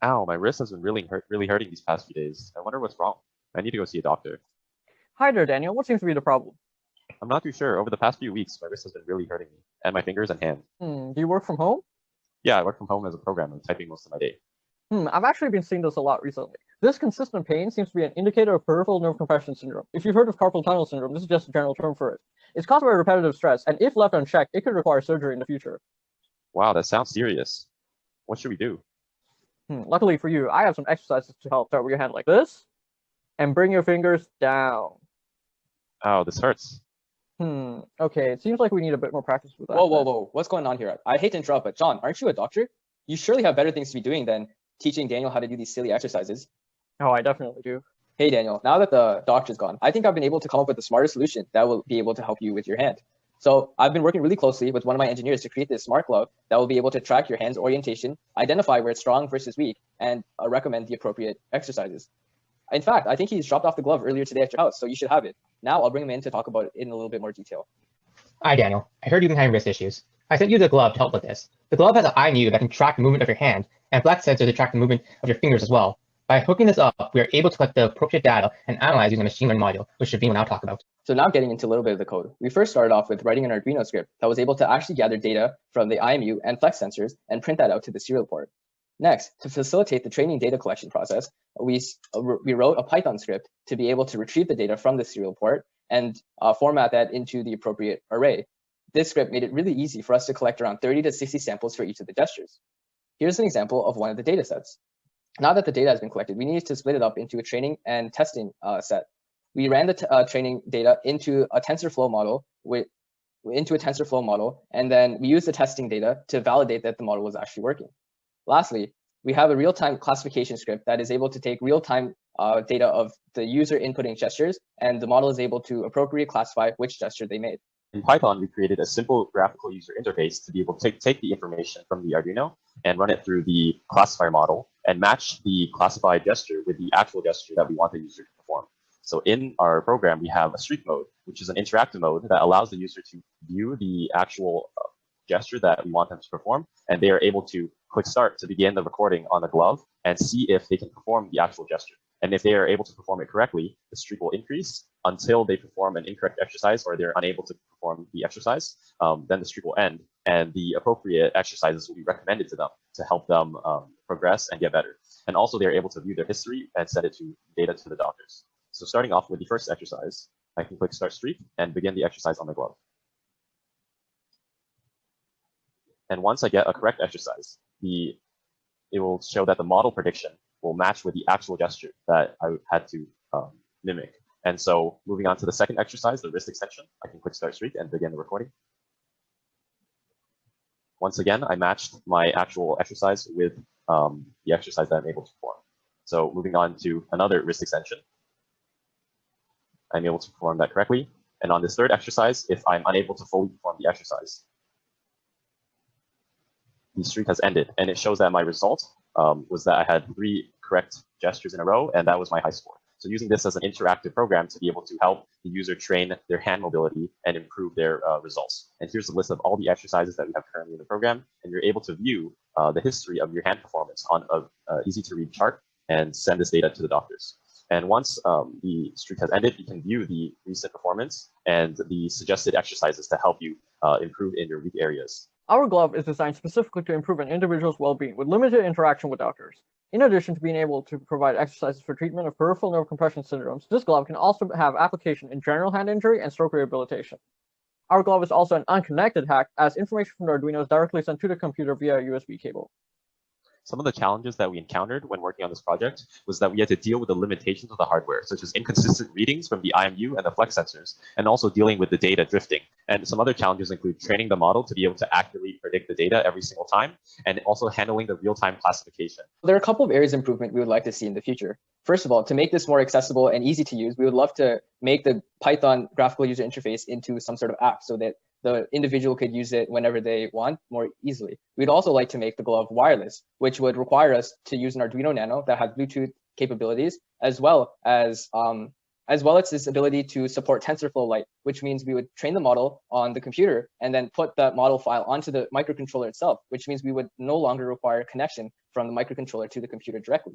Ow, my wrist has been really hurting these past few days. I wonder what's wrong. I need to go see a doctor. Hi there, Daniel. What seems to be the problem? I'm not too sure. Over the past few weeks, my wrist has been really hurting me, and my fingers and hand. Do you work from home? Yeah, I work from home as a programmer, typing most of my day. I've actually been seeing this a lot recently. This consistent pain seems to be an indicator of peripheral nerve compression syndrome. If you've heard of carpal tunnel syndrome, this is just a general term for it. It's caused by repetitive stress, and if left unchecked, it could require surgery in the future. Wow, that sounds serious. What should we do? Luckily for you, I have some exercises to help. Start with your hand like this, and bring your fingers down. Ow, this hurts. Okay, it seems like we need a bit more practice with that. Whoa. What's going on here? I hate to interrupt, but John, aren't you a doctor? You surely have better things to be doing than teaching Daniel how to do these silly exercises. Oh, I definitely do. Hey, Daniel, now that the doctor's gone, I think I've been able to come up with a smarter solution that will be able to help you with your hand. So I've been working really closely with one of my engineers to create this smart glove that will be able to track your hand's orientation, identify where it's strong versus weak, and recommend the appropriate exercises. In fact, I think he's dropped off the glove earlier today at your house, so you should have it. Now I'll bring him in to talk about it in a little bit more detail. Hi, Daniel. I heard you've been having wrist issues. I sent you the glove to help with this. The glove has an IMU that can track the movement of your hand and a flex sensor to track the movement of your fingers as well. By hooking this up, we are able to collect the appropriate data and analyze using a machine learning module, which Shafin will now talk about. So now getting into a little bit of the code. We first started off with writing an Arduino script that was able to actually gather data from the IMU and flex sensors and print that out to the serial port. Next, to facilitate the training data collection process, we wrote a Python script to be able to retrieve the data from the serial port and format that into the appropriate array. This script made it really easy for us to collect around 30 to 60 samples for each of the gestures. Here's an example of one of the data sets. Now that the data has been collected, we need to split it up into a training and testing set. We ran the training data into a TensorFlow model, and then we used the testing data to validate that the model was actually working. Lastly, we have a real-time classification script that is able to take real-time data of the user inputting gestures, and the model is able to appropriately classify which gesture they made. In Python, we created a simple graphical user interface to be able to take the information from the Arduino and run it through the classifier model and match the classified gesture with the actual gesture that we want the user to perform. So in our program, we have a streak mode, which is an interactive mode that allows the user to view the actual gesture that we want them to perform, and they are able to click start to begin the recording on the glove and see if they can perform the actual gesture. And if they are able to perform it correctly, the streak will increase until they perform an incorrect exercise or they're unable to perform the exercise. Then the streak will end, and the appropriate exercises will be recommended to them to help them progress and get better. And also, they're able to view their history and send it to data to the doctors. So starting off with the first exercise, I can click Start Streak and begin the exercise on the glove. And once I get a correct exercise, it will show that the model prediction will match with the actual gesture that I had to mimic. And so moving on to the second exercise, the wrist extension, I can click Start Streak and begin the recording. Once again, I matched my actual exercise with the exercise that I'm able to perform. So moving on to another wrist extension, I'm able to perform that correctly. And on this third exercise, if I'm unable to fully perform the exercise, the streak has ended, and it shows that my result was that I had 3 correct gestures in a row, and that was my high score. So using this as an interactive program to be able to help the user train their hand mobility and improve their results. And here's a list of all the exercises that we have currently in the program, and you're able to view the history of your hand performance on an easy-to-read chart and send this data to the doctors. And once the streak has ended, you can view the recent performance and the suggested exercises to help you improve in your weak areas. Our glove is designed specifically to improve an individual's well-being with limited interaction with doctors. In addition to being able to provide exercises for treatment of peripheral nerve compression syndromes, this glove can also have application in general hand injury and stroke rehabilitation. Our glove is also an unconnected hack, as information from the Arduino is directly sent to the computer via a USB cable. Some of the challenges that we encountered when working on this project was that we had to deal with the limitations of the hardware, such as inconsistent readings from the IMU and the flex sensors, and also dealing with the data drifting. And some other challenges include training the model to be able to accurately predict the data every single time, and also handling the real-time classification. There are a couple of areas of improvement we would like to see in the future. First of all, to make this more accessible and easy to use, we would love to make the Python graphical user interface into some sort of app so that the individual could use it whenever they want more easily. We'd also like to make the glove wireless, which would require us to use an Arduino Nano that has Bluetooth capabilities, as well as this ability to support TensorFlow Lite, which means we would train the model on the computer and then put that model file onto the microcontroller itself, which means we would no longer require connection from the microcontroller to the computer directly.